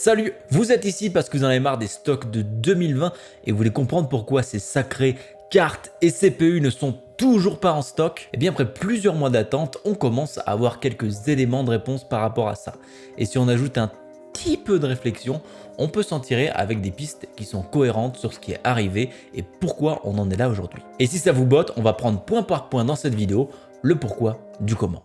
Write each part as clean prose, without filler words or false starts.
Salut, vous êtes ici parce que vous en avez marre des stocks de 2020 et vous voulez comprendre pourquoi ces sacrées cartes et CPU ne sont toujours pas en stock. Et bien après plusieurs mois d'attente, on commence à avoir quelques éléments de réponse par rapport à ça. Et si on ajoute un petit peu de réflexion, on peut s'en tirer avec des pistes qui sont cohérentes sur ce qui est arrivé et pourquoi on en est là aujourd'hui. Et si ça vous botte, on va prendre point par point dans cette vidéo le pourquoi du comment.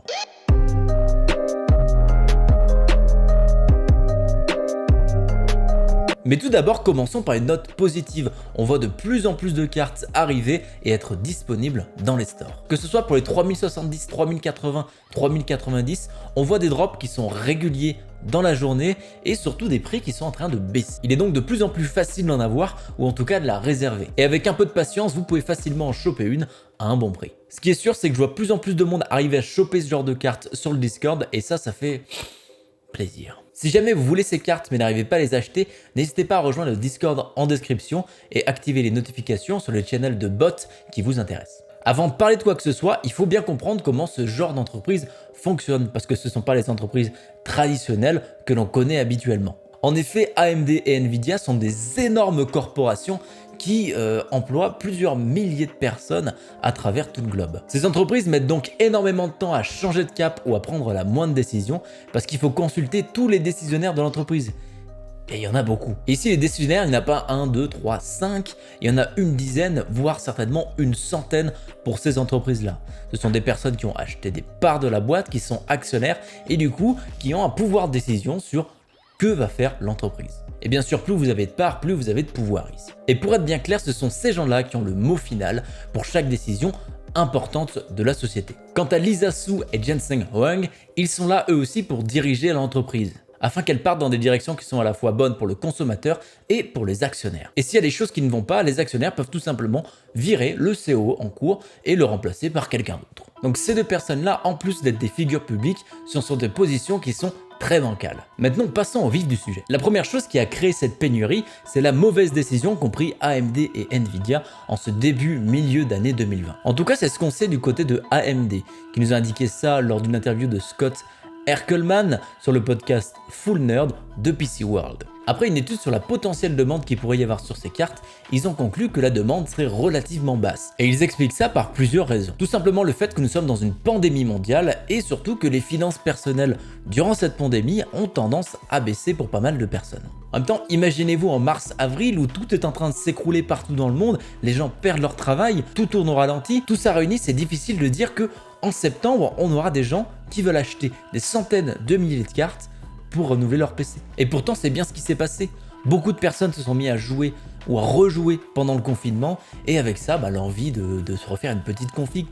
Mais tout d'abord, commençons par une note positive. On voit de plus en plus de cartes arriver et être disponibles dans les stores. Que ce soit pour les 3070, 3080, 3090, on voit des drops qui sont réguliers dans la journée et surtout des prix qui sont en train de baisser. Il est donc de plus en plus facile d'en avoir ou en tout cas de la réserver. Et avec un peu de patience, vous pouvez facilement en choper une à un bon prix. Ce qui est sûr, c'est que je vois plus en plus de monde arriver à choper ce genre de cartes sur le Discord et ça fait plaisir. Si jamais vous voulez ces cartes mais n'arrivez pas à les acheter, n'hésitez pas à rejoindre le Discord en description et activer les notifications sur le channel de bots qui vous intéresse. Avant de parler de quoi que ce soit, il faut bien comprendre comment ce genre d'entreprise fonctionne parce que ce ne sont pas les entreprises traditionnelles que l'on connaît habituellement. En effet, AMD et Nvidia sont des énormes corporations qui emploient plusieurs milliers de personnes à travers tout le globe. Ces entreprises mettent donc énormément de temps à changer de cap ou à prendre la moindre décision parce qu'il faut consulter tous les décisionnaires de l'entreprise. Et il y en a beaucoup. Et ici, les décisionnaires, il n'y en a pas 1, 2, 3, 5, il y en a une dizaine, voire certainement une centaine pour ces entreprises-là. Ce sont des personnes qui ont acheté des parts de la boîte, qui sont actionnaires et du coup, qui ont un pouvoir de décision sur que va faire l'entreprise. Et bien sûr, plus vous avez de parts, plus vous avez de pouvoir ici. Et pour être bien clair, ce sont ces gens-là qui ont le mot final pour chaque décision importante de la société. Quant à Lisa Su et Jensen Huang, ils sont là eux aussi pour diriger l'entreprise, afin qu'elle parte dans des directions qui sont à la fois bonnes pour le consommateur et pour les actionnaires. Et s'il y a des choses qui ne vont pas, les actionnaires peuvent tout simplement virer le CEO en cours et le remplacer par quelqu'un d'autre. Donc ces deux personnes-là, en plus d'être des figures publiques, sont sur des positions qui sont très bancales. Maintenant, passons au vif du sujet. La première chose qui a créé cette pénurie, c'est la mauvaise décision qu'ont pris AMD et Nvidia en ce milieu d'année 2020. En tout cas, c'est ce qu'on sait du côté de AMD, qui nous a indiqué ça lors d'une interview de Scott Erkelman sur le podcast Full Nerd de PC World. Après une étude sur la potentielle demande qu'il pourrait y avoir sur ces cartes, ils ont conclu que la demande serait relativement basse. Et ils expliquent ça par plusieurs raisons. Tout simplement le fait que nous sommes dans une pandémie mondiale et surtout que les finances personnelles durant cette pandémie ont tendance à baisser pour pas mal de personnes. En même temps, imaginez-vous en mars-avril où tout est en train de s'écrouler partout dans le monde, les gens perdent leur travail, tout tourne au ralenti, tout ça réuni, c'est difficile de dire que en septembre, on aura des gens qui veulent acheter des centaines de milliers de cartes pour renouveler leur PC. Et pourtant, c'est bien ce qui s'est passé. Beaucoup de personnes se sont mis à jouer ou à rejouer pendant le confinement et avec ça, l'envie de se refaire une petite config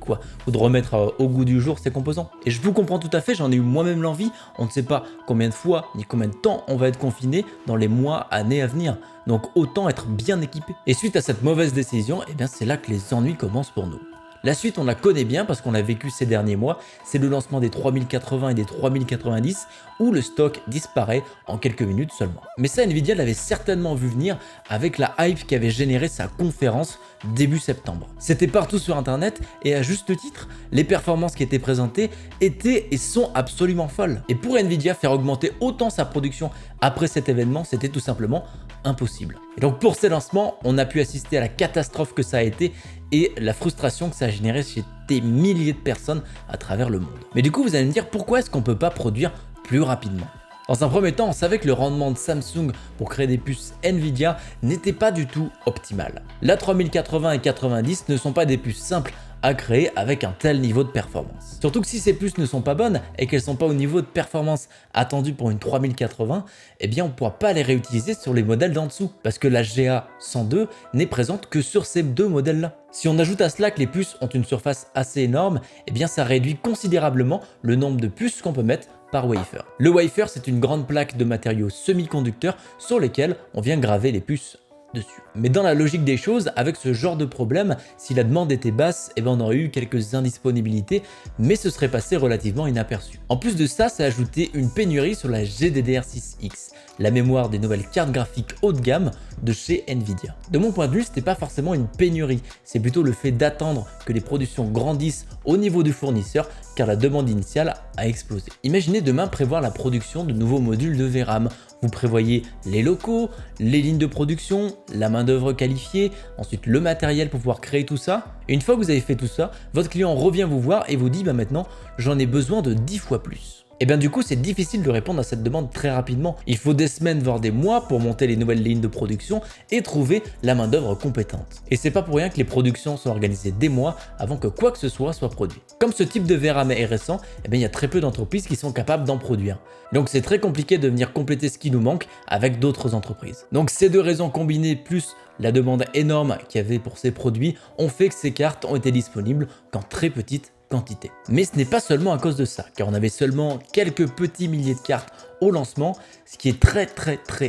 ou de remettre au goût du jour ses composants. Et je vous comprends tout à fait, j'en ai eu moi-même l'envie. On ne sait pas combien de fois ni combien de temps on va être confiné dans les mois, années à venir. Donc autant être bien équipé. Et suite à cette mauvaise décision, c'est là que les ennuis commencent pour nous. La suite, on la connaît bien parce qu'on l'a vécu ces derniers mois, c'est le lancement des 3080 et des 3090 où le stock disparaît en quelques minutes seulement. Mais ça, Nvidia l'avait certainement vu venir avec la hype qui avait généré sa conférence début septembre. C'était partout sur internet et à juste titre, les performances qui étaient présentées étaient et sont absolument folles. Et pour Nvidia, faire augmenter autant sa production après cet événement, c'était tout simplement impossible. Et donc pour ces lancements, on a pu assister à la catastrophe que ça a été et la frustration que ça a généré chez des milliers de personnes à travers le monde. Mais du coup, vous allez me dire pourquoi est-ce qu'on ne peut pas produire plus rapidement ? Dans un premier temps, on savait que le rendement de Samsung pour créer des puces Nvidia n'était pas du tout optimal. La 3080 et 90 ne sont pas des puces simples à créer avec un tel niveau de performance. Surtout que si ces puces ne sont pas bonnes et qu'elles ne sont pas au niveau de performance attendu pour une 3080, on ne pourra pas les réutiliser sur les modèles d'en dessous parce que la GA102 n'est présente que sur ces deux modèles-là. Si on ajoute à cela que les puces ont une surface assez énorme, ça réduit considérablement le nombre de puces qu'on peut mettre par wafer. Le wafer, c'est une grande plaque de matériaux semi-conducteurs sur lesquels on vient graver les puces dessus. Mais dans la logique des choses, avec ce genre de problème, si la demande était basse, on aurait eu quelques indisponibilités, mais ce serait passé relativement inaperçu. En plus de ça, ça a ajouté une pénurie sur la GDDR6X, la mémoire des nouvelles cartes graphiques haut de gamme de chez Nvidia. De mon point de vue, ce n'était pas forcément une pénurie, c'est plutôt le fait d'attendre que les productions grandissent au niveau du fournisseur car la demande initiale a explosé. Imaginez demain prévoir la production de nouveaux modules de VRAM. Vous prévoyez les locaux, les lignes de production, la main d'œuvre qualifiée, ensuite le matériel pour pouvoir créer tout ça. Et une fois que vous avez fait tout ça, votre client revient vous voir et vous dit maintenant j'en ai besoin de 10 fois plus. Et bien du coup c'est difficile de répondre à cette demande très rapidement. Il faut des semaines voire des mois pour monter les nouvelles lignes de production et trouver la main d'œuvre compétente. Et c'est pas pour rien que les productions sont organisées des mois avant que quoi que ce soit produit. Comme ce type de VRAM est récent, il y a très peu d'entreprises qui sont capables d'en produire. Donc c'est très compliqué de venir compléter ce qui nous manque avec d'autres entreprises. Donc ces deux raisons combinées plus la demande énorme qu'il y avait pour ces produits ont fait que ces cartes ont été disponibles qu'en très petite quantité. Mais ce n'est pas seulement à cause de ça, car on avait seulement quelques petits milliers de cartes au lancement, ce qui est très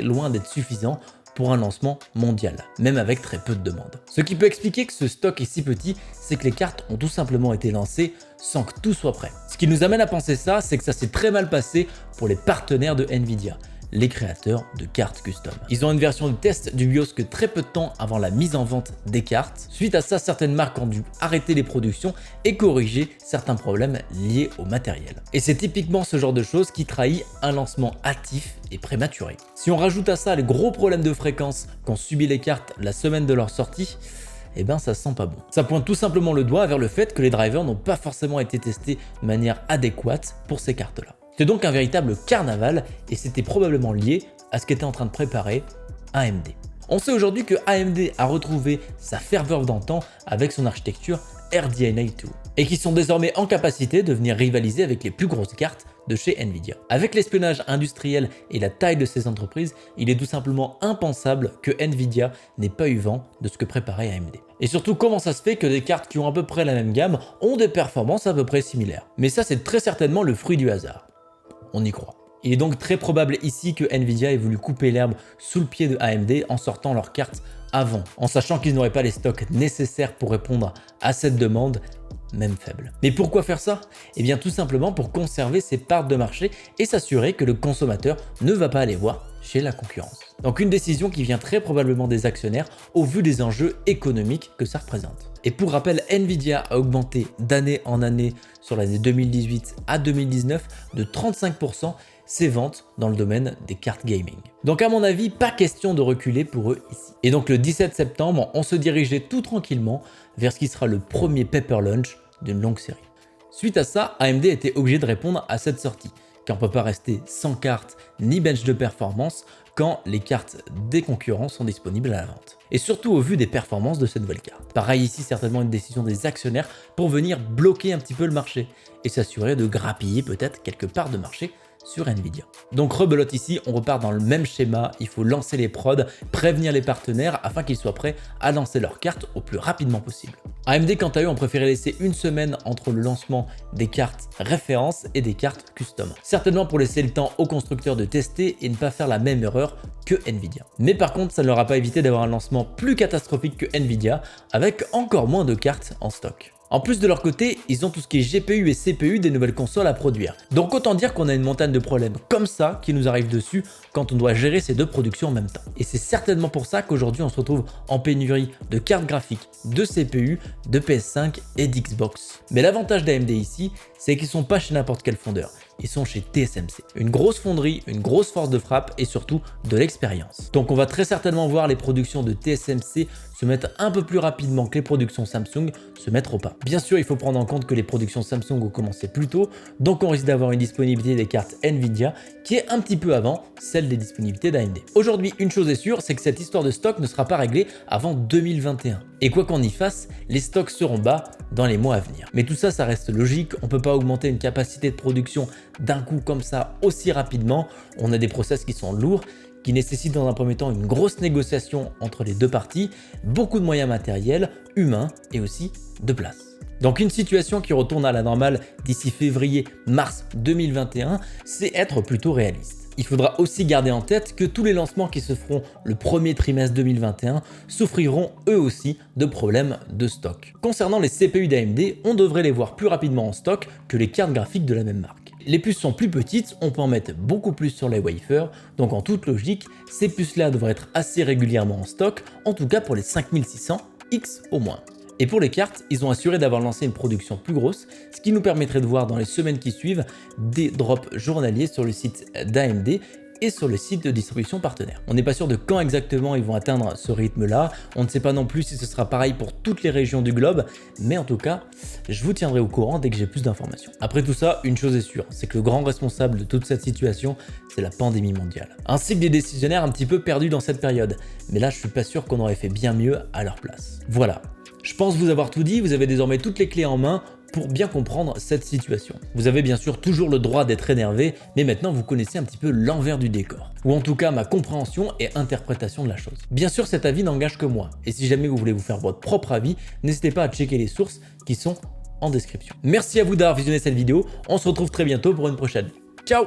loin d'être suffisant pour un lancement mondial, même avec très peu de demandes. Ce qui peut expliquer que ce stock est si petit, c'est que les cartes ont tout simplement été lancées sans que tout soit prêt. Ce qui nous amène à penser ça, c'est que ça s'est très mal passé pour les partenaires de Nvidia, les créateurs de cartes custom. Ils ont une version de test du BIOS que très peu de temps avant la mise en vente des cartes. Suite à ça, certaines marques ont dû arrêter les productions et corriger certains problèmes liés au matériel. Et c'est typiquement ce genre de choses qui trahit un lancement hâtif et prématuré. Si on rajoute à ça les gros problèmes de fréquence qu'ont subi les cartes la semaine de leur sortie, ça sent pas bon. Ça pointe tout simplement le doigt vers le fait que les drivers n'ont pas forcément été testés de manière adéquate pour ces cartes-là. C'est donc un véritable carnaval et c'était probablement lié à ce qu'était en train de préparer AMD. On sait aujourd'hui que AMD a retrouvé sa ferveur d'antan avec son architecture RDNA 2 et qui sont désormais en capacité de venir rivaliser avec les plus grosses cartes de chez Nvidia. Avec l'espionnage industriel et la taille de ces entreprises, il est tout simplement impensable que Nvidia n'ait pas eu vent de ce que préparait AMD. Et surtout, comment ça se fait que des cartes qui ont à peu près la même gamme ont des performances à peu près similaires? Mais ça, c'est très certainement le fruit du hasard. On y croit. Il est donc très probable ici que Nvidia ait voulu couper l'herbe sous le pied de AMD en sortant leurs cartes avant, en sachant qu'ils n'auraient pas les stocks nécessaires pour répondre à cette demande, même faible. Mais pourquoi faire ça? Tout simplement pour conserver ses parts de marché et s'assurer que le consommateur ne va pas aller voir chez la concurrence. Donc une décision qui vient très probablement des actionnaires au vu des enjeux économiques que ça représente. Et pour rappel, Nvidia a augmenté d'année en année sur l'année 2018 à 2019 de 35% ses ventes dans le domaine des cartes gaming. Donc à mon avis, pas question de reculer pour eux ici. Et donc le 17 septembre, on se dirigeait tout tranquillement vers ce qui sera le premier Paper Launch d'une longue série. Suite à ça, AMD était obligé de répondre à cette sortie, car on ne peut pas rester sans cartes ni bench de performance quand les cartes des concurrents sont disponibles à la vente. Et surtout au vu des performances de cette nouvelle carte. Pareil ici, certainement une décision des actionnaires pour venir bloquer un petit peu le marché et s'assurer de grappiller peut-être quelque part de marché sur Nvidia. Donc rebelote ici, on repart dans le même schéma, il faut lancer les prods, prévenir les partenaires afin qu'ils soient prêts à lancer leurs cartes au plus rapidement possible. AMD quant à eux ont préféré laisser une semaine entre le lancement des cartes références et des cartes custom. Certainement pour laisser le temps aux constructeurs de tester et ne pas faire la même erreur que Nvidia. Mais par contre, ça ne leur a pas évité d'avoir un lancement plus catastrophique que Nvidia avec encore moins de cartes en stock. En plus de leur côté, ils ont tout ce qui est GPU et CPU des nouvelles consoles à produire. Donc autant dire qu'on a une montagne de problèmes comme ça qui nous arrive dessus quand on doit gérer ces deux productions en même temps. Et c'est certainement pour ça qu'aujourd'hui on se retrouve en pénurie de cartes graphiques, de CPU, de PS5 et d'Xbox. Mais l'avantage d'AMD ici, c'est qu'ils sont pas chez n'importe quel fondeur. Ils sont chez TSMC. Une grosse fonderie, une grosse force de frappe et surtout de l'expérience. Donc on va très certainement voir les productions de TSMC se mettre un peu plus rapidement que les productions Samsung se mettre au pas. Bien sûr, il faut prendre en compte que les productions Samsung ont commencé plus tôt, donc on risque d'avoir une disponibilité des cartes Nvidia qui est un petit peu avant celle des disponibilités d'AMD. Aujourd'hui, une chose est sûre, c'est que cette histoire de stock ne sera pas réglée avant 2021. Et quoi qu'on y fasse, les stocks seront bas dans les mois à venir. Mais tout ça, ça reste logique, on ne peut pas augmenter une capacité de production d'un coup comme ça aussi rapidement. On a des process qui sont lourds, qui nécessitent dans un premier temps une grosse négociation entre les deux parties, beaucoup de moyens matériels, humains et aussi de place. Donc une situation qui retourne à la normale d'ici février-mars 2021, c'est être plutôt réaliste. Il faudra aussi garder en tête que tous les lancements qui se feront le premier trimestre 2021 souffriront eux aussi de problèmes de stock. Concernant les CPU d'AMD, on devrait les voir plus rapidement en stock que les cartes graphiques de la même marque. Les puces sont plus petites, on peut en mettre beaucoup plus sur les wafers, donc en toute logique, ces puces-là devraient être assez régulièrement en stock, en tout cas pour les 5600X au moins. Et pour les cartes, ils ont assuré d'avoir lancé une production plus grosse, ce qui nous permettrait de voir dans les semaines qui suivent des drops journaliers sur le site d'AMD et sur le site de distribution partenaire. On n'est pas sûr de quand exactement ils vont atteindre ce rythme-là, on ne sait pas non plus si ce sera pareil pour toutes les régions du globe, mais en tout cas, je vous tiendrai au courant dès que j'ai plus d'informations. Après tout ça, une chose est sûre, c'est que le grand responsable de toute cette situation, c'est la pandémie mondiale. Un cycle des décisionnaires un petit peu perdu dans cette période, mais là je suis pas sûr qu'on aurait fait bien mieux à leur place. Voilà. Je pense vous avoir tout dit, vous avez désormais toutes les clés en main pour bien comprendre cette situation. Vous avez bien sûr toujours le droit d'être énervé, mais maintenant vous connaissez un petit peu l'envers du décor, ou en tout cas ma compréhension et interprétation de la chose. Bien sûr cet avis n'engage que moi, et si jamais vous voulez vous faire votre propre avis, n'hésitez pas à checker les sources qui sont en description. Merci à vous d'avoir visionné cette vidéo, on se retrouve très bientôt pour une prochaine. Ciao!